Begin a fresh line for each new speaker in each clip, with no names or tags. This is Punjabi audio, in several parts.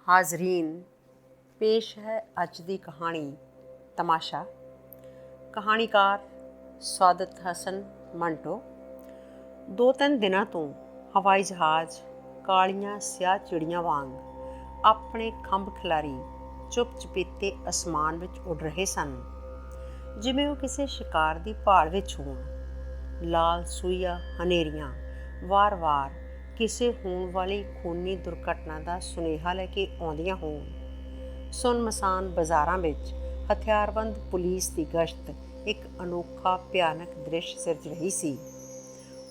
हाजरीन, पेश है अज दी कहानी तमाशा। कहानीकार सादत हसन मंटो। 2-3 दिनों तो हवाई जहाज़ कालियां स्याह चिड़ियां वांग अपने खंभ खिलारी चुप चपीते आसमान विच उड़ रहे सन, जिवें वो किसी शिकार की भाल विच होण। लाल सूइया हनेरियां वार वार किसी होने वाली खूनी दुर्घटना का सुनेहा लैके आउंदियां होण। सुनमसान बाज़ारां विच हथियारबंद पुलिस की गश्त एक अनोखा भयानक दृश्य सिरज रही सी।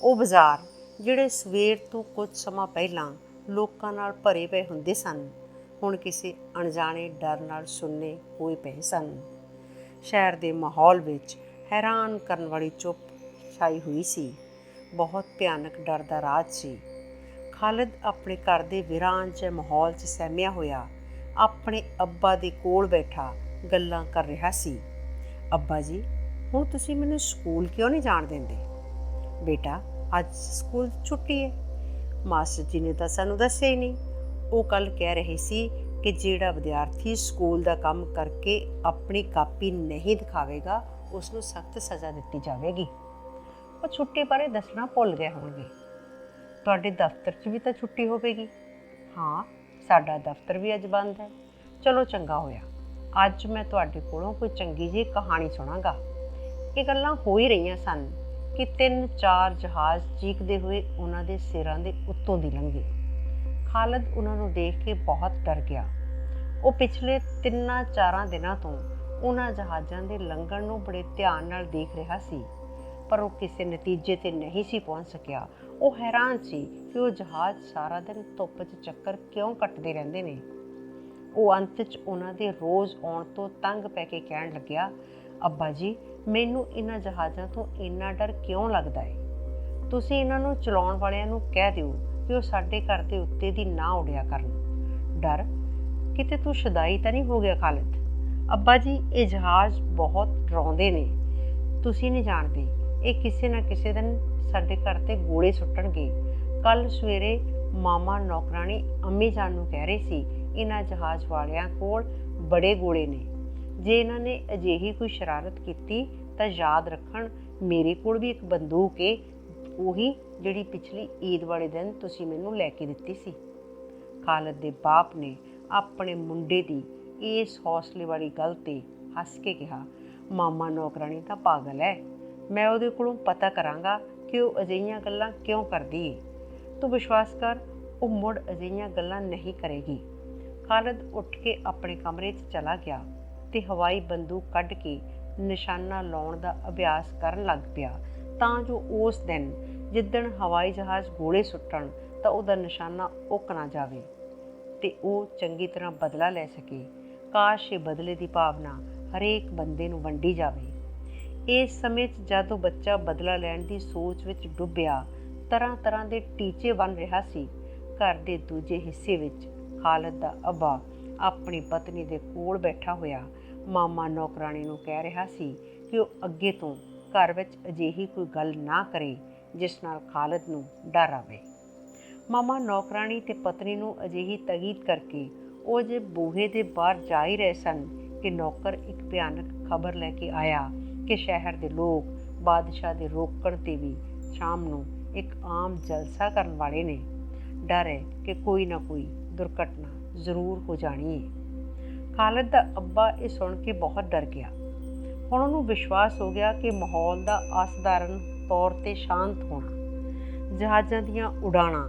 वो बाज़ार जिहड़े सवेर तो कुछ समा पहलां लोकां नाल भरे पे हुंदे सन, हुण किसी अणजाणे डर नाल सुन्ने होए पे सन। शहर के माहौल विच हैरान करन वाली चुप छाई हुई सी। बहुत भयानक डर का राज सी। खालिद अपने घर के वीरान च माहौल च सहमिया होया अपने अब्बा दे कोल बैठा गल्लां कर रहा सी। अब्बा जी, हुण तुसीं मैनूं स्कूल क्यों नहीं जाण देंदे? बेटा, अज स्कूल छुट्टी है, मास्टर जी ने तो सानूं दस्सिया ही नहीं। वो कल कह रहे सी कि जिहड़ा विद्यार्थी स्कूल का काम करके अपनी कापी नहीं दिखावेगा उसनूं सख्त सज़ा दित्ती जावेगी। वो छुट्टी बारे दसना भुल गए होणगे। तुहाडे दफ्तर च भी तो छुट्टी होवेगी। हाँ, साडा दफ्तर भी अज बंद है। चलो चंगा होया, अज मैं तुहाडे कोलों कोई चंगी जी कहानी सुणांगा। ये गल्लां हो ही रहीआं सन कि 3-4 जहाज़ चीकदे हुए उन्हां दे सिरां दे उत्तों दी लंघे। खालिद उन्हां नूं देख के बहुत डर गया। वो पिछले 3-4 दिनों तो उन्हां जहाज़ां दे लंघण नूं बड़े ध्यान नाल देख रहा सी, पर वो किसी नतीजे ते नहीं सी पहुँच सकिया। वो हैरान सी कि वो जहाज़ सारा दिन धुप च चक्कर क्यों कटते रहंदे ने। वो अंत च उन्हां दे रोज़ आउण तो तंग पै के कहण लग्या, अब्बा जी, मैनूं इन्हां जहाज़ां तो इन्ना डर क्यों लगदा है? तुसीं इन्हां नूं चलाउण वालिआं नूं कह दिओ कि वो साडे घर दे उत्ते दी ना उड़िया करन। डर? किते तू शदाई तां नहीं हो गया खालिद? अब्बा जी, ये जहाज़ बहुत डराउंदे ने। तुसीं नहीं जाणदे, ਇਹ ਕਿਸੇ ਨਾ ਕਿਸੇ ਦਿਨ ਸਾਡੇ ਘਰ ਤੇ ਗੋਲੇ ਸੁੱਟਣਗੇ। ਕੱਲ ਸਵੇਰੇ ਮਾਮਾ ਨੌਕਰਾਣੀ ਅੰਮੀ ਜਾਨ ਨੂੰ ਕਹਿ ਰਹੀ ਸੀ, ਇਹਨਾਂ ਜਹਾਜ਼ ਵਾਲਿਆਂ ਕੋਲ ਬੜੇ ਗੋਲੇ ਨੇ। ਜੇ ਇਹਨਾਂ ਨੇ ਅਜਿਹੀ ਕੋਈ ਸ਼ਰਾਰਤ ਕੀਤੀ ਤਾਂ ਯਾਦ ਰੱਖਣ, ਮੇਰੇ ਕੋਲ ਵੀ ਇੱਕ ਬੰਦੂਕ ਏ, ਉਹੀ ਜਿਹੜੀ ਪਿਛਲੀ ਈਦ ਵਾਲੇ ਦਿਨ ਤੁਸੀਂ ਮੈਨੂੰ ਲੈ ਕੇ ਦਿੱਤੀ ਸੀ। ਖਾਲਿਦ ਦੇ ਬਾਪ ਨੇ ਆਪਣੇ ਮੁੰਡੇ ਦੀ ਇਸ ਹੌਸਲੇ ਵਾਲੀ ਗੱਲ ਤੇ ਹੱਸ ਕੇ ਕਿਹਾ, ਮਾਮਾ ਨੌਕਰਾਣੀ ਤਾਂ ਪਾਗਲ ਹੈ। मैं ਉਹਦੇ ਕੋਲੋਂ पता करांगा कि वो अजिहियां गल्लां क्यों करदी है। तू विश्वास कर, वो मुड़ अजिहियां गल्लां नहीं करेगी। खालिद उठ के अपने कमरे 'ਚ चला गया ते हवाई बंदूक कढ़ के निशाना लाउण दा अभ्यास करन लग पिया, तां जो उस दिन जिद्दण हवाई जहाज़ गोले सुੱਟਣ ਤਾਂ ਉਹਦਾ निशाना उक ना जावे ते ਉਹ चंगी तरह बदला लै सके। काश ये बदले की भावना हरेक बंदे नूं वंडी जावे। इस समय जदों बच्चा बदला लैण की सोच विच डुੱਬਿਆ, तरह तरह के टीचे बन रहा सी। घर के दूजे हिस्से विच खालिद दा अब्बा अपनी पत्नी दे कोल बैठा होया मामा नौकराणी नूं कह रहा सी कि वो अगे तो घर विच अजिही कोई गल ना करे जिस नाल खालिद नूं डर आवे। मामा नौकराणी ते पत्नी नूं अजिही तगीद करके वो जे बूहे दे बाहर जा ही रहे सन कि नौकर एक भयानक खबर लैके आया कि शहर के लोग बादशाह के रोकण ते भी शाम नूं एक आम जलसा करन वाले ने। डर है कि कोई ना कोई दुर्घटना जरूर हो जानी है। खालिद दा अब्बा ये सुन के बहुत डर गया। हुण उहनूं विश्वास हो गया कि माहौल का असाधारण तौर ते शांत होना, जहाज़ां दीआं उड़ाणां,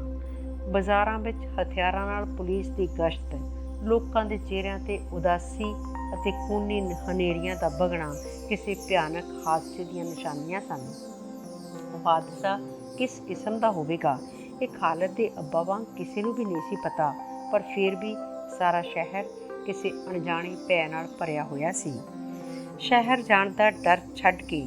बाज़ारां विच हथियारां नाल पुलिस की गश्त, लोकां दे चेहरिਆਂ ते उदासी ਅਤੇ खूनी हनेरियां का बगना किसी भयानक हादसे ਦੀਆਂ निशानियां सन। ਉਹ हादसा किस किस्म का होवेगा ये खालिद ਦੇ ਅੱਬਾ ਵਾਂਗ ਕਿਸੇ ਨੂੰ भी नहीं सी पता, पर फिर भी सारा शहर किसी अणजाणे भै नाल भरिया होया सी। शहर जाण दा डर छड्ड के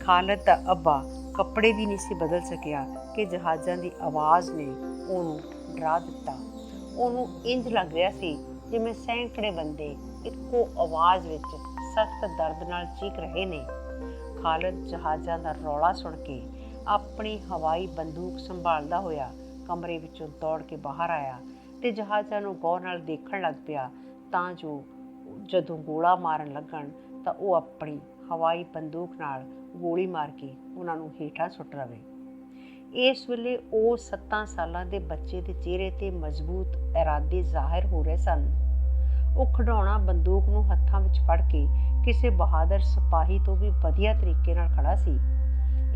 खालिद दा अब्बा कपड़े भी नहीं सी बदल सकिया कि जहाज़ां दी आवाज़ ने ਉਹਨੂੰ डरा दिता। ਉਹਨੂੰ इंज लग रहा सी जिवें सैकड़े बंदे ਇੱਕੋ आवाज़ विच सख्त दर्द नाल चीक रहे ने। खालिद जहाज़ां दा रौला सुन के अपनी हवाई बंदूक संभालदा होया ਕਮਰੇ ਵਿੱਚੋਂ ਦੌੜ ਕੇ ਬਾਹਰ ਆਇਆ ਤੇ ਜਹਾਜ਼ਾਂ ਨੂੰ ਗੌਰ ਨਾਲ ਦੇਖਣ ਲੱਗ ਪਿਆ ਤਾਂ ਜੋ ਜਦੋਂ ਗੋਲਾ ਮਾਰਨ ਲੱਗਣ ਤਾਂ ਉਹ ਆਪਣੀ ਹਵਾਈ ਬੰਦੂਕ ਨਾਲ ਗੋਲੀ ਮਾਰ ਕੇ ਉਹਨਾਂ ਨੂੰ ਹੇਠਾਂ ਸੁੱਟ ਦੇਵੇ। ਇਸ ਵੇਲੇ ਉਹ 7 ਸਾਲਾਂ ਦੇ ਬੱਚੇ ਦੇ ਚਿਹਰੇ 'ਤੇ ਮਜ਼ਬੂਤ ਇਰਾਦੇ ਜ਼ਾਹਿਰ ਹੋ ਰਹੇ ਸਨ। ਉਹ ਖਿਡੌਣਾ ਬੰਦੂਕ ਨੂੰ ਹੱਥਾਂ ਵਿੱਚ ਫੜ ਕੇ ਕਿਸੇ ਬਹਾਦਰ ਸਿਪਾਹੀ ਤੋਂ ਵੀ ਵਧੀਆ ਤਰੀਕੇ ਨਾਲ ਖੜਾ ਸੀ।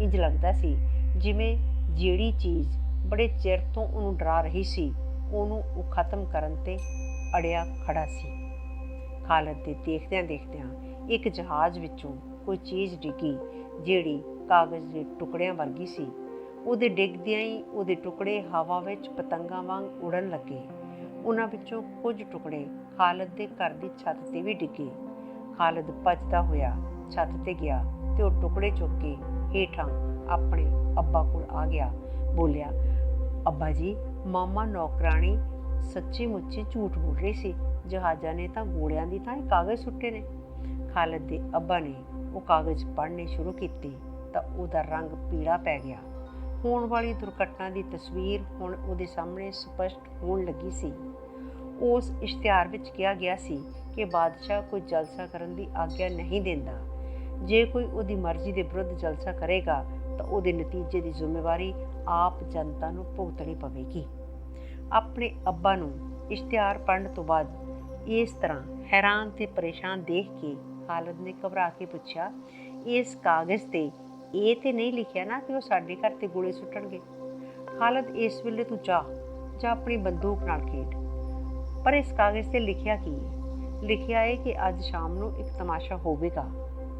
ਇੰਜ ਲੱਗਦਾ ਸੀ ਜਿਵੇਂ ਜਿਹੜੀ ਚੀਜ਼ ਬੜੇ ਚਿਰ ਤੋਂ ਉਹਨੂੰ ਡਰਾ ਰਹੀ ਸੀ ਉਹਨੂੰ ਉਹ ਖਤਮ ਕਰਨ 'ਤੇ ਅੜਿਆ ਖੜਾ ਸੀ। ਖਾਲਿਦ ਦੇ ਦੇਖਦਿਆਂ ਦੇਖਦਿਆਂ ਇੱਕ ਜਹਾਜ਼ ਵਿੱਚੋਂ ਕੋਈ ਚੀਜ਼ ਡਿੱਗੀ ਜਿਹੜੀ ਕਾਗਜ਼ ਦੇ ਟੁਕੜਿਆਂ ਵਰਗੀ ਸੀ। ਉਹਦੇ ਡਿੱਗਦਿਆਂ ਹੀ ਉਹਦੇ ਟੁਕੜੇ ਹਵਾ ਵਿੱਚ ਪਤੰਗਾਂ ਵਾਂਗ ਉੜਨ ਲੱਗੇ। ਉਹਨਾਂ ਵਿੱਚੋਂ ਕੁਝ ਟੁਕੜੇ ਖਾਲਿਦ ਦੇ ਘਰ ਦੀ ਛੱਤ 'ਤੇ ਵੀ ਡਿੱਗੇ। ਖਾਲਿਦ ਭੱਜਦਾ ਹੋਇਆ ਛੱਤ 'ਤੇ ਗਿਆ ਤੇ ਉਹ ਟੁਕੜੇ ਚੁੱਕ ਕੇ ਹੇਠਾਂ ਆਪਣੇ ਅੱਬਾ ਕੋਲ ਆ ਗਿਆ। ਬੋਲਿਆ, ਅੱਬਾ ਜੀ, ਮਾਮਾ ਨੌਕਰਾਣੀ ਸੱਚੀ ਮੁੱਚੀ ਝੂਠ ਬੋਲ ਰਹੀ ਸੀ। ਜਹਾਜ਼ਾਂ ਨੇ ਤਾਂ ਗੋਲਿਆਂ ਦੀ ਥਾਂ ਕਾਗਜ਼ ਸੁੱਟੇ ਨੇ। ਖਾਲਿਦ ਦੇ ਅੱਬਾ ਨੇ ਉਹ ਕਾਗਜ਼ ਪੜ੍ਹਨੇ ਸ਼ੁਰੂ ਕੀਤੇ ਤਾਂ ਉਹਦਾ ਰੰਗ ਪੀਲਾ ਪੈ ਗਿਆ। ਹੋਣ ਵਾਲੀ ਦੁਰਘਟਨਾ ਦੀ ਤਸਵੀਰ ਹੁਣ ਉਹਦੇ ਸਾਹਮਣੇ ਸਪਸ਼ਟ ਹੋਣ ਲੱਗੀ ਸੀ। ਉਸ ਇਸ਼ਤਿਹਾਰ ਵਿੱਚ ਕਿਹਾ ਗਿਆ ਸੀ ਕਿ ਬਾਦਸ਼ਾਹ ਕੋਈ ਜਲਸਾ ਕਰਨ ਦੀ ਆਗਿਆ ਨਹੀਂ ਦਿੰਦਾ। ਜੇ ਕੋਈ ਉਹਦੀ ਮਰਜ਼ੀ ਦੇ ਵਿਰੁੱਧ ਜਲਸਾ ਕਰੇਗਾ ਤਾਂ ਉਹਦੇ ਨਤੀਜੇ ਦੀ ਜ਼ਿੰਮੇਵਾਰੀ ਆਪ ਜਨਤਾ ਨੂੰ ਭੁਗਤਣੀ ਪਵੇਗੀ। ਆਪਣੇ ਅੱਬਾ ਨੂੰ ਇਸ਼ਤਿਹਾਰ ਪੜ੍ਹਨ ਤੋਂ ਬਾਅਦ ਇਸ ਤਰ੍ਹਾਂ ਹੈਰਾਨ ਤੇ ਪਰੇਸ਼ਾਨ ਦੇਖ ਕੇ ਖਾਲਿਦ ਨੇ ਘਬਰਾ ਕੇ ਪੁੱਛਿਆ, ਇਸ ਕਾਗਜ਼ 'ਤੇ ਇਹ ਤੇ ਨਹੀਂ ਲਿਖਿਆ ਨਾ ਕਿ ਉਹ ਸਾਡੇ ਘਰ 'ਤੇ ਗੋਲੇ ਸੁੱਟਣਗੇ? ਖਾਲਿਦ, ਇਸ ਵੇਲੇ ਤੂੰ ਜਾ ਆਪਣੀ ਬੰਦੂਕ ਨਾਲ ਖੇਡ। ਪਰ ਇਸ ਕਾਗਜ਼ 'ਤੇ ਲਿਖਿਆ ਕੀ ਹੈ? ਲਿਖਿਆ ਹੈ ਕਿ ਅੱਜ ਸ਼ਾਮ ਨੂੰ ਇੱਕ ਤਮਾਸ਼ਾ ਹੋਵੇਗਾ।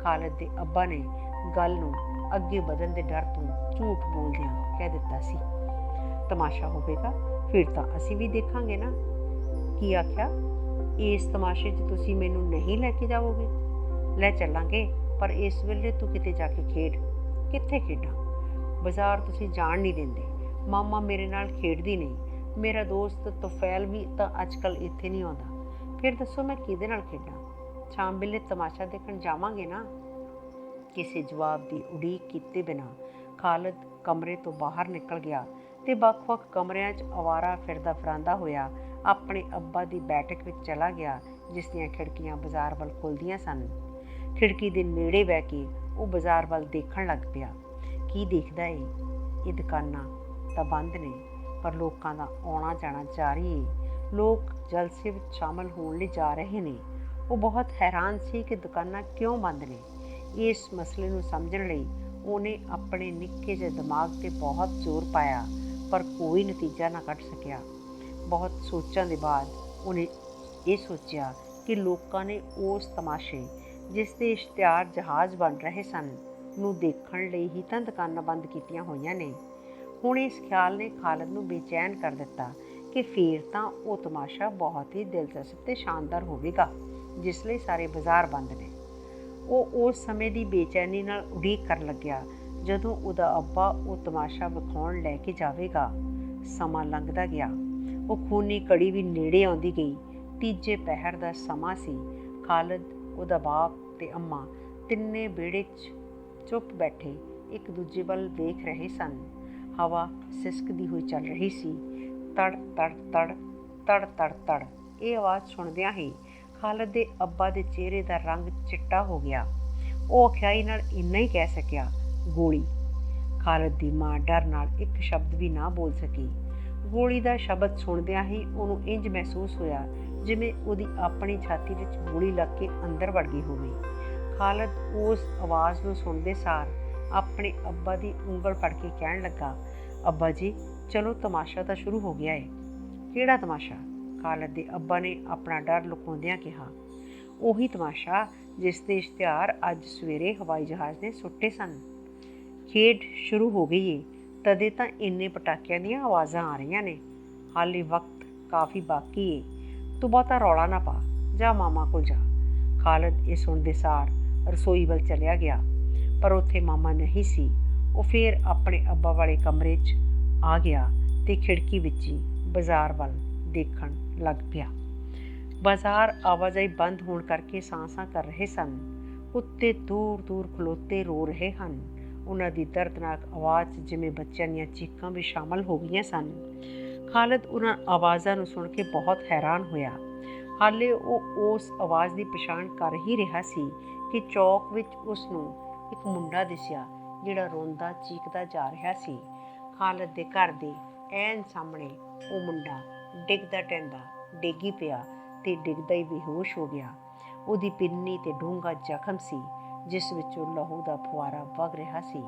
ਖਾਲਿਦ ਦੇ ਅੱਬਾ ਨੇ ਗੱਲ ਨੂੰ ਅੱਗੇ ਵਧਣ ਦੇ ਡਰ ਤੋਂ ਝੂਠ ਬੋਲਦਿਆਂ ਕਹਿ ਦਿੱਤਾ ਸੀ। ਤਮਾਸ਼ਾ ਹੋਵੇਗਾ? ਫਿਰ ਤਾਂ ਅਸੀਂ ਵੀ ਦੇਖਾਂਗੇ ਨਾ। ਕੀ ਆਖਿਆ? ਇਸ ਤਮਾਸ਼ੇ 'ਚ ਤੁਸੀਂ ਮੈਨੂੰ ਨਹੀਂ ਲੈ ਕੇ ਜਾਵੋਗੇ? ਲੈ ਚੱਲਾਂਗੇ, ਪਰ ਇਸ ਵੇਲੇ ਤੂੰ ਕਿਤੇ ਜਾ ਕੇ ਖੇਡ। ਕਿੱਥੇ ਖੇਡਾਂ? ਬਾਜ਼ਾਰ ਤੁਸੀਂ ਜਾਣ ਨਹੀਂ ਦਿੰਦੇ। ਮਾਮਾ ਮੇਰੇ ਨਾਲ ਖੇਡਦੀ ਨਹੀਂ। ਮੇਰਾ ਦੋਸਤ ਤੁਫੈਲ ਵੀ ਤਾਂ ਅੱਜ ਕੱਲ੍ਹ ਇੱਥੇ ਨਹੀਂ ਆਉਂਦਾ। ਫਿਰ ਦੱਸੋ ਮੈਂ ਕਿਹਦੇ ਨਾਲ ਖੇਡਾਂ? ਸ਼ਾਮ ਵੇਲੇ ਤਮਾਸ਼ਾ ਦੇਖਣ ਜਾਵਾਂਗੇ ਨਾ। ਕਿਸੇ ਜਵਾਬ ਦੀ ਉਡੀਕ ਕੀਤੇ ਬਿਨਾਂ ਖਾਲਿਦ ਕਮਰੇ ਤੋਂ ਬਾਹਰ ਨਿਕਲ ਗਿਆ ਤੇ ਵੱਖ-ਵੱਖ ਕਮਰਿਆਂ 'ਚ ਅਵਾਰਾ ਫਿਰਦਾ ਫਰਾਂਦਾ ਹੋਇਆ ਆਪਣੇ ਅੱਬਾ ਦੀ ਬੈਠਕ ਵਿੱਚ ਚਲਾ ਗਿਆ, ਜਿਸ ਦੀਆਂ ਖਿੜਕੀਆਂ ਬਾਜ਼ਾਰ ਵੱਲ ਖੁੱਲ੍ਹਦੀਆਂ ਸਨ। ਖਿੜਕੀ ਦੇ ਨੇੜੇ ਬਹਿ ਕੇ ਉਹ ਬਾਜ਼ਾਰ ਵੱਲ ਦੇਖਣ ਲੱਗ ਪਿਆ। ਕੀ ਦੇਖਦਾ ਏ? ਇਹ ਦੁਕਾਨਾਂ ਤਾਂ ਬੰਦ ਨੇ, ਪਰ ਲੋਕਾਂ ਦਾ ਆਉਣਾ ਜਾਣਾ ਜਾਰੀ ਏ। ਲੋਕ ਜਲਸੇ ਵਿੱਚ ਸ਼ਾਮਲ ਹੋਣ ਲਈ ਜਾ ਰਹੇ ਨੇ। ਉਹ ਬਹੁਤ ਹੈਰਾਨ ਸੀ ਕਿ ਦੁਕਾਨਾਂ ਕਿਉਂ ਬੰਦ ਨੇ। ਇਸ ਮਸਲੇ ਨੂੰ ਸਮਝਣ ਲਈ ਉਹਨੇ ਆਪਣੇ ਨਿੱਕੇ ਜਿਹੇ ਦਿਮਾਗ 'ਤੇ ਬਹੁਤ ਜ਼ੋਰ ਪਾਇਆ, ਪਰ ਕੋਈ ਨਤੀਜਾ ਨਾ ਕੱਢ ਸਕਿਆ। ਬਹੁਤ ਸੋਚਾਂ ਦੇ ਬਾਅਦ ਉਹਨੇ ਇਹ ਸੋਚਿਆ ਕਿ ਲੋਕਾਂ ਨੇ ਉਸ ਤਮਾਸ਼ੇ ਜਿਸ ਦੇ ਇਸ਼ਤਿਹਾਰ ਜਹਾਜ਼ ਬਣ ਰਹੇ ਸਨ ਨੂੰ ਦੇਖਣ ਲਈ ਹੀ ਤਾਂ ਦੁਕਾਨਾਂ ਬੰਦ ਕੀਤੀਆਂ ਹੋਈਆਂ ਨੇ। ਹੁਣ ਇਸ ਖਿਆਲ ਨੇ ਖਾਲਿਦ ਨੂੰ ਬੇਚੈਨ ਕਰ ਦਿੱਤਾ ਕਿ ਫੇਰ ਤਾਂ ਉਹ ਤਮਾਸ਼ਾ ਬਹੁਤ ਹੀ ਦਿਲਚਸਪ ਤੇ ਸ਼ਾਨਦਾਰ ਹੋਵੇਗਾ, ਜਿਸ ਲਈ ਸਾਰੇ ਬਾਜ਼ਾਰ ਬੰਦ ਨੇ। ਉਹ ਉਸ ਸਮੇਂ ਦੀ ਬੇਚੈਨੀ ਨਾਲ ਉਡੀਕ ਕਰਨ ਲੱਗਿਆ ਜਦੋਂ ਉਹਦਾ ਅੱਬਾ ਉਹ ਤਮਾਸ਼ਾ ਵਿਖਾਉਣ ਲੈ ਕੇ ਜਾਵੇਗਾ। ਸਮਾਂ ਲੰਘਦਾ ਗਿਆ। ਉਹ ਖੂਨੀ ਘੜੀ ਵੀ ਨੇੜੇ ਆਉਂਦੀ ਗਈ। ਤੀਜੇ ਪਹਿਰ ਦਾ ਸਮਾਂ ਸੀ। ਖਾਲਿਦ, ਉਹਦਾ ਬਾਪ ਤੇ ਅੰਮਾ ਤਿੰਨੇ ਵਿਹੜੇ 'ਚ ਚੁੱਪ ਬੈਠੇ ਇੱਕ ਦੂਜੇ ਵੱਲ ਵੇਖ ਰਹੇ ਸਨ। ਹਵਾ ਸਿਸਕਦੀ ਹੋਈ ਚੱਲ ਰਹੀ ਸੀ। ਤੜ ਤੜ ਤੜ ਤੜ ਤੜ ਤੜ। ਇਹ ਆਵਾਜ਼ ਸੁਣਦਿਆਂ ਹੀ ਖਾਲਿਦ ਦੇ ਅੱਬਾ ਦੇ ਚਿਹਰੇ ਦਾ ਰੰਗ ਚਿੱਟਾ ਹੋ ਗਿਆ। ਉਹ ਅਖਿਆਈ ਨਾਲ ਇੰਨਾ ਹੀ ਕਹਿ ਸਕਿਆ, ਗੋਲੀ। ਖਾਲਿਦ ਦੀ ਮਾਂ ਡਰ ਨਾਲ ਇੱਕ ਸ਼ਬਦ ਵੀ ਨਾ ਬੋਲ ਸਕੀ। ਗੋਲੀ ਦਾ ਸ਼ਬਦ ਸੁਣਦਿਆਂ ਹੀ ਉਹਨੂੰ ਇੰਜ ਮਹਿਸੂਸ ਹੋਇਆ ਜਿਵੇਂ ਉਹਦੀ ਆਪਣੀ ਛਾਤੀ ਵਿੱਚ ਗੋਲੀ ਲੱਗ ਕੇ ਅੰਦਰ ਵੜ ਗਈ ਹੋਵੇ। ਖਾਲਿਦ ਉਸ ਆਵਾਜ਼ ਨੂੰ ਸੁਣਦੇ ਸਾਰ ਆਪਣੇ ਅੱਬਾ ਦੀ ਉਂਗਲ ਫੜ ਕੇ ਕਹਿਣ ਲੱਗਾ, ਅੱਬਾ ਜੀ, ਚਲੋ ਤਮਾਸ਼ਾ ਤਾਂ ਸ਼ੁਰੂ ਹੋ ਗਿਆ ਏ। ਕਿਹੜਾ ਤਮਾਸ਼ਾ? ਖਾਲਿਦ ਦੇ ਅੱਬਾ ਨੇ ਆਪਣਾ ਡਰ ਲੁਕਾਉਂਦਿਆਂ ਕਿਹਾ। ਉਹੀ ਤਮਾਸ਼ਾ ਜਿਸ ਦੇ ਇਸ਼ਤਿਹਾਰ ਅੱਜ ਸਵੇਰੇ ਹਵਾਈ ਜਹਾਜ਼ ਨੇ ਸੁੱਟੇ ਸਨ। ਖੇਡ ਸ਼ੁਰੂ ਹੋ ਗਈ ਏ, ਤਦੇ ਤਾਂ ਇੰਨੇ ਪਟਾਕਿਆਂ ਦੀਆਂ ਆਵਾਜ਼ਾਂ ਆ ਰਹੀਆਂ ਨੇ। ਹਾਲੇ ਵਕਤ ਕਾਫੀ ਬਾਕੀ ਏ। ਤੂੰ ਬਹੁਤਾ ਰੌਲਾ ਨਾ ਪਾ, ਜਾ ਮਾਮਾ ਕੋਲ ਜਾ। ਖਾਲਿਦ ਇਹ ਸੁਣਦੇ ਸਾਰ ਰਸੋਈ ਵੱਲ ਚਲਿਆ ਗਿਆ, ਪਰ ਉੱਥੇ ਮਾਮਾ ਨਹੀਂ ਸੀ। ਉਹ ਫੇਰ ਆਪਣੇ ਅੱਬਾ ਵਾਲੇ ਕਮਰੇ 'ਚ ਆ ਗਿਆ ਤੇ ਖਿੜਕੀ ਵਿੱਚ ਹੀ ਬਾਜ਼ਾਰ ਵੱਲ ਦੇਖਣ ਲੱਗ ਪਿਆ। ਬਾਜ਼ਾਰ ਆਵਾਜਾਈ ਬੰਦ ਹੋਣ ਕਰਕੇ ਸਾਂ-ਸਾਂ ਕਰ ਰਹੇ ਸਨ। ਕੁੱਤੇ ਦੂਰ ਦੂਰ ਖਲੋਤੇ ਰੋ ਰਹੇ ਹਨ। ਉਹਨਾਂ ਦੀ ਦਰਦਨਾਕ ਆਵਾਜ਼ 'ਚ ਜਿਵੇਂ ਬੱਚਿਆਂ ਦੀਆਂ ਚੀਕਾਂ ਵੀ ਸ਼ਾਮਲ ਹੋ ਗਈਆਂ ਸਨ। ਖਾਲਿਦ ਉਹਨਾਂ ਆਵਾਜ਼ਾਂ ਨੂੰ ਸੁਣ ਕੇ ਬਹੁਤ ਹੈਰਾਨ ਹੋਇਆ। ਹਾਲੇ ਉਹ ਉਸ ਆਵਾਜ਼ ਦੀ ਪਛਾਣ ਕਰ ਹੀ ਰਿਹਾ ਸੀ ਕਿ ਚੌਕ ਵਿੱਚ ਉਸ ਨੂੰ ਇੱਕ ਮੁੰਡਾ ਦਿਸਿਆ ਜਿਹੜਾ ਰੋਂਦਾ ਚੀਕਦਾ ਜਾ ਰਿਹਾ ਸੀ। ਖਾਲਿਦ ਦੇ ਘਰ ਦੇ ਐਨ ਸਾਹਮਣੇ ਉਹ ਮੁੰਡਾ ਡਿੱਗਦਾ ਟਹਿੰਦਾ ਡਿੱਗੀ ਪਿਆ ਤੇ ਡਿੱਗਦਾ ਹੀ ਬੇਹੋਸ਼ ਹੋ ਗਿਆ। ਉਹਦੀ ਪਿੰਨੀ ਤੇ ਡੂੰਘਾ ਜ਼ਖਮ ਸੀ ਜਿਸ ਵਿੱਚੋਂ ਲਹੂ ਦਾ ਫੁਆਰਾ ਵਗ ਰਿਹਾ ਸੀ।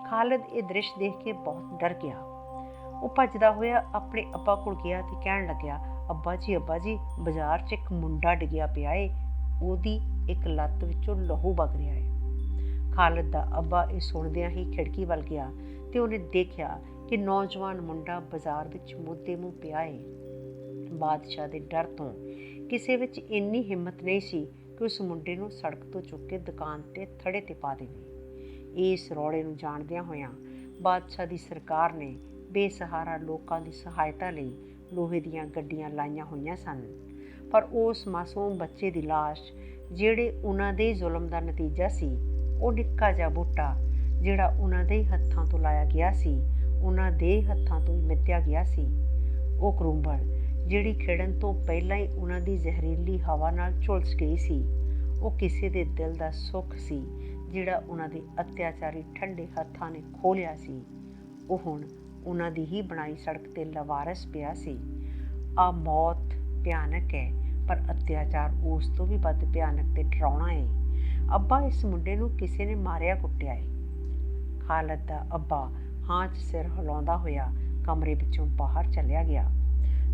ਖਾਲਿਦ ਇਹ ਦ੍ਰਿਸ਼ ਦੇਖ ਕੇ ਬਹੁਤ ਡਰ ਗਿਆ। ਉਹ ਭੱਜਦਾ ਹੋਇਆ ਆਪਣੇ ਅੱਬਾ ਕੋਲ ਗਿਆ ਤੇ ਕਹਿਣ ਲੱਗਿਆ, ਅੱਬਾ ਜੀ ਬਾਜ਼ਾਰ 'ਚ ਇੱਕ ਮੁੰਡਾ ਡਿੱਗਿਆ ਪਿਆ ਏ, ਉਹਦੀ ਇੱਕ ਲੱਤ ਵਿੱਚੋਂ ਲਹੂ ਵਗ ਰਿਹਾ ਏ। ਖਾਲਿਦ ਦਾ ਅੱਬਾ ਇਹ ਸੁਣਦਿਆਂ ਹੀ ਖਿੜਕੀ ਵੱਲ ਗਿਆ ਤੇ ਉਹਨੇ ਦੇਖਿਆ ਕਿ ਨੌਜਵਾਨ ਮੁੰਡਾ ਬਾਜ਼ਾਰ ਵਿੱਚ ਮੁੱਦੇ ਮੂੰਹ ਪਿਆ ਏ। ਬਾਦਸ਼ਾਹ ਦੇ ਡਰ ਤੋਂ ਕਿਸੇ ਵਿੱਚ ਇੰਨੀ ਹਿੰਮਤ ਨਹੀਂ ਸੀ ਕਿ ਉਸ ਮੁੰਡੇ ਨੂੰ ਸੜਕ ਤੋਂ ਚੁੱਕ ਕੇ ਦੁਕਾਨ 'ਤੇ ਥੜੇ 'ਤੇ ਪਾ ਦੇਵੇ। ਇਸ ਰੌਲੇ ਨੂੰ ਜਾਣਦਿਆਂ ਹੋਇਆਂ ਬਾਦਸ਼ਾਹ ਦੀ ਸਰਕਾਰ ਨੇ ਬੇਸਹਾਰਾ ਲੋਕਾਂ ਦੀ ਸਹਾਇਤਾ ਲਈ ਲੋਹੇ ਦੀਆਂ ਗੱਡੀਆਂ ਲਾਈਆਂ ਹੋਈਆਂ ਸਨ। ਪਰ ਉਸ ਮਾਸੂਮ ਬੱਚੇ ਦੀ ਲਾਸ਼, ਜਿਹੜੇ ਉਹਨਾਂ ਦੇ ਜ਼ੁਲਮ ਦਾ ਨਤੀਜਾ ਸੀ, ਉਹ ਨਿੱਕਾ ਜਿਹਾ ਬੂਟਾ ਜਿਹੜਾ ਉਹਨਾਂ ਦੇ ਹੱਥਾਂ ਤੋਂ ਲਾਇਆ ਗਿਆ ਸੀ, ਉਹਨਾਂ ਦੇ ਹੱਥਾਂ ਤੋਂ ਹੀ ਮਿੱਧਿਆ ਗਿਆ ਸੀ। ਉਹ ਕਰੂੰਬਲ ਜਿਹੜੀ ਖਿੜਨ ਤੋਂ ਪਹਿਲਾਂ ਹੀ ਉਹਨਾਂ ਦੀ ਜ਼ਹਿਰੀਲੀ ਹਵਾ ਨਾਲ ਝੁਲਸ ਗਈ ਸੀ, ਉਹ ਕਿਸੇ ਦੇ ਦਿਲ ਦਾ ਸੁੱਖ ਸੀ ਜਿਹੜਾ ਉਹਨਾਂ ਦੇ ਅਤਿਆਚਾਰੀ ਠੰਡੇ ਹੱਥਾਂ ਨੇ ਖੋਹ ਲਿਆ ਸੀ। ਉਹ ਹੁਣ ਉਹਨਾਂ ਦੀ ਹੀ ਬਣਾਈ ਸੜਕ 'ਤੇ ਲਵਾਰਸ ਪਿਆ ਸੀ। ਆ ਮੌਤ ਭਿਆਨਕ ਹੈ, ਪਰ ਅਤਿਆਚਾਰ ਉਸ ਤੋਂ ਵੀ ਵੱਧ ਭਿਆਨਕ ਤੇ ਡਰਾਉਣਾ ਹੈ। ਅੱਬਾ, ਇਸ ਮੁੰਡੇ ਨੂੰ ਕਿਸੇ ਨੇ ਮਾਰਿਆ ਕੁੱਟਿਆ ਹੈ। ਖਾਲਿਦ ਦਾ ਅੱਬਾ ਹਾਂ 'ਚ ਸਿਰ ਹਿਲਾਉਂਦਾ ਹੋਇਆ ਕਮਰੇ ਵਿੱਚੋਂ ਬਾਹਰ ਚਲਿਆ ਗਿਆ।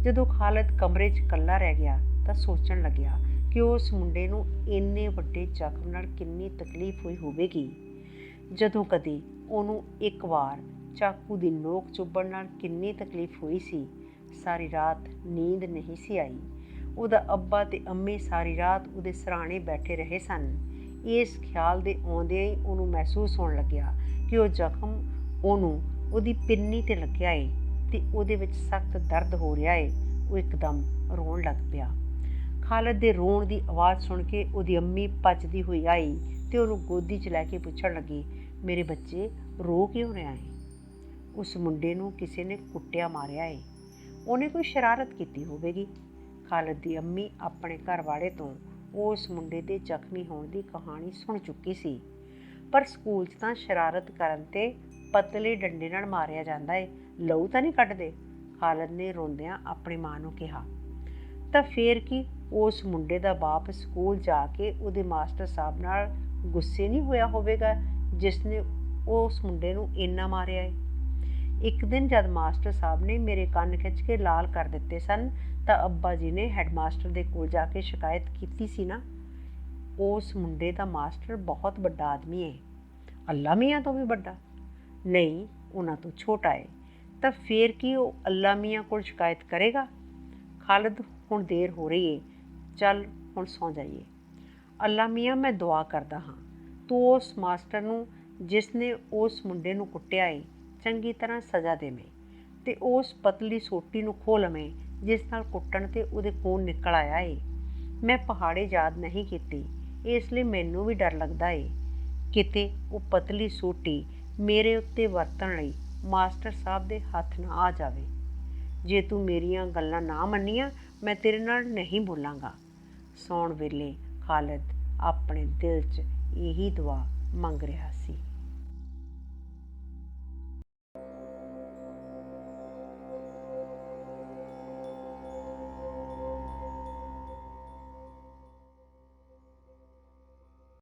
ਜਦੋਂ ਖਾਲਿਦ ਕਮਰੇ 'ਚ ਇਕੱਲਾ ਰਹਿ ਗਿਆ ਤਾਂ ਸੋਚਣ ਲੱਗਿਆ ਕਿ ਉਸ ਮੁੰਡੇ ਨੂੰ ਇੰਨੇ ਵੱਡੇ ਜ਼ਖਮ ਨਾਲ ਕਿੰਨੀ ਤਕਲੀਫ ਹੋਈ ਹੋਵੇਗੀ। ਜਦੋਂ ਕਦੇ ਉਹਨੂੰ ਇੱਕ ਵਾਰ ਚਾਕੂ ਦੀ ਨੋਕ ਚੁੱਭਣ ਨਾਲ ਕਿੰਨੀ ਤਕਲੀਫ ਹੋਈ ਸੀ। ਸਾਰੀ ਰਾਤ ਨੀਂਦ ਨਹੀਂ ਸੀ ਆਈ। ਉਹਦਾ ਅੱਬਾ ਤੇ ਅੰਮੀ ਸਾਰੀ ਰਾਤ ਉਹਦੇ ਸਿਰਹਾਣੇ ਬੈਠੇ ਰਹੇ ਸਨ। ਇਸ ਖਿਆਲ ਦੇ ਆਉਂਦਿਆਂ ਹੀ ਉਹਨੂੰ ਮਹਿਸੂਸ ਹੋਣ ਲੱਗਿਆ ਕਿ ਉਹ ਜ਼ਖਮ ਉਹਨੂੰ ਉਹਦੀ ਪਿੰਨੀ 'ਤੇ ਲੱਗਿਆ ਏ ਤੇ ਉਹਦੇ ਵਿੱਚ ਸਖਤ ਦਰਦ ਹੋ ਰਿਹਾ ਏ। ਉਹ ਇੱਕਦਮ ਰੋਣ ਲੱਗ ਪਿਆ। ਖਾਲਿਦ ਦੇ ਰੋਣ ਦੀ ਆਵਾਜ਼ ਸੁਣ ਕੇ ਉਹਦੀ ਅੰਮੀ ਭੱਜਦੀ ਹੋਈ ਆਈ ਤੇ ਉਹਨੂੰ ਗੋਦੀ 'ਚ ਲੈ ਕੇ ਪੁੱਛਣ ਲੱਗੀ, ਮੇਰੇ ਬੱਚੇ, ਰੋ ਕਿਉਂ ਰਿਹਾ ਏ? ਉਸ ਮੁੰਡੇ ਨੂੰ ਕਿਸੇ ਨੇ ਕੁੱਟਿਆ ਮਾਰਿਆ ਏ, ਉਹਨੇ ਕੋਈ ਸ਼ਰਾਰਤ ਕੀਤੀ ਹੋਵੇਗੀ। ਖਾਲਿਦ ਦੀ ਅੰਮੀ ਆਪਣੇ ਘਰ ਵਾਲੇ ਤੋਂ ਉਸ ਮੁੰਡੇ ਦੇ ਜ਼ਖਮੀ ਹੋਣ ਦੀ ਕਹਾਣੀ ਸੁਣ ਚੁੱਕੀ ਸੀ। ਪਰ ਸਕੂਲ 'ਚ ਤਾਂ ਸ਼ਰਾਰਤ ਕਰਨ 'ਤੇ ਪਤਲੇ ਡੰਡੇ ਨਾਲ ਮਾਰਿਆ ਜਾਂਦਾ ਏ, ਲਹੂ ਤਾਂ ਨਹੀਂ ਕੱਢਦੇ। ਖਾਲਿਦ ਨੇ ਰੋਂਦਿਆਂ ਆਪਣੀ ਮਾਂ ਨੂੰ ਕਿਹਾ। ਤਾਂ ਫੇਰ ਕੀ ਉਸ ਮੁੰਡੇ ਦਾ ਬਾਪ ਸਕੂਲ ਜਾ ਕੇ ਉਹਦੇ ਮਾਸਟਰ ਸਾਹਿਬ ਨਾਲ ਗੁੱਸੇ ਨਹੀਂ ਹੋਇਆ ਹੋਵੇਗਾ ਜਿਸ ਨੇ ਉਸ ਮੁੰਡੇ ਨੂੰ ਇੰਨਾ ਮਾਰਿਆ ਏ? ਇੱਕ ਦਿਨ ਜਦ ਮਾਸਟਰ ਸਾਹਿਬ ਨੇ ਮੇਰੇ ਕੰਨ ਖਿੱਚ ਕੇ ਲਾਲ ਕਰ ਦਿੱਤੇ ਸਨ ਤਾਂ ਅੱਬਾ ਜੀ ਨੇ ਹੈਡਮਾਸਟਰ ਦੇ ਕੋਲ ਜਾ ਕੇ ਸ਼ਿਕਾਇਤ ਕੀਤੀ ਸੀ ਨਾ। ਉਸ ਮੁੰਡੇ ਦਾ ਮਾਸਟਰ ਬਹੁਤ ਵੱਡਾ ਆਦਮੀ ਏ, ਅੱਲਾ ਮੀਆਂ ਤੋਂ ਵੀ ਵੱਡਾ। ਨਹੀਂ, ਉਹਨਾਂ ਤੋਂ ਛੋਟਾ ਏ। ਤਾਂ ਫੇਰ ਕੀ ਉਹ ਅੱਲਾ ਮੀਆਂ ਕੋਲ ਸ਼ਿਕਾਇਤ ਕਰੇਗਾ? ਖਾਲਿਦ, ਹੁਣ ਦੇਰ ਹੋ ਰਹੀ ਏ, ਚੱਲ ਹੁਣ ਸੌਂ ਜਾਈਏ। ਅੱਲਾ ਮੀਆਂ, ਮੈਂ ਦੁਆ ਕਰਦਾ ਹਾਂ ਤੂੰ ਉਸ ਮਾਸਟਰ ਨੂੰ ਜਿਸ ਨੇ ਉਸ ਮੁੰਡੇ ਨੂੰ ਕੁੱਟਿਆ ਏ ਚੰਗੀ ਤਰ੍ਹਾਂ ਸਜ਼ਾ ਦੇਵੇਂ ਤੇ ਉਸ ਪਤਲੀ ਸੋਟੀ ਨੂੰ ਖੋਹ ਲਵੇਂ ਜਿਸ ਨਾਲ ਕੁੱਟਣ 'ਤੇ ਉਹਦੇ ਖੂਨ ਨਿਕਲ ਆਇਆ ਏ। ਮੈਂ ਪਹਾੜੇ ਯਾਦ ਨਹੀਂ ਕੀਤੀ, ਇਸ ਲਈ ਮੈਨੂੰ ਵੀ ਡਰ ਲੱਗਦਾ ਏ ਕਿਤੇ ਉਹ ਪਤਲੀ ਸੋਟੀ ਮੇਰੇ ਉੱਤੇ ਵਰਤਣ ਲਈ ਮਾਸਟਰ ਸਾਹਿਬ ਦੇ ਹੱਥ ਨਾ ਆ ਜਾਵੇ। ਜੇ ਤੂੰ ਮੇਰੀਆਂ ਗੱਲਾਂ ਨਾ ਮੰਨੀਆਂ, ਮੈਂ ਤੇਰੇ ਨਾਲ ਨਹੀਂ ਬੋਲਾਂਗਾ। ਸੌਣ ਵੇਲੇ ਖਾਲਿਦ ਆਪਣੇ ਦਿਲ 'ਚ ਇਹੀ ਦੁਆ ਮੰਗ ਰਿਹਾ ਸੀ।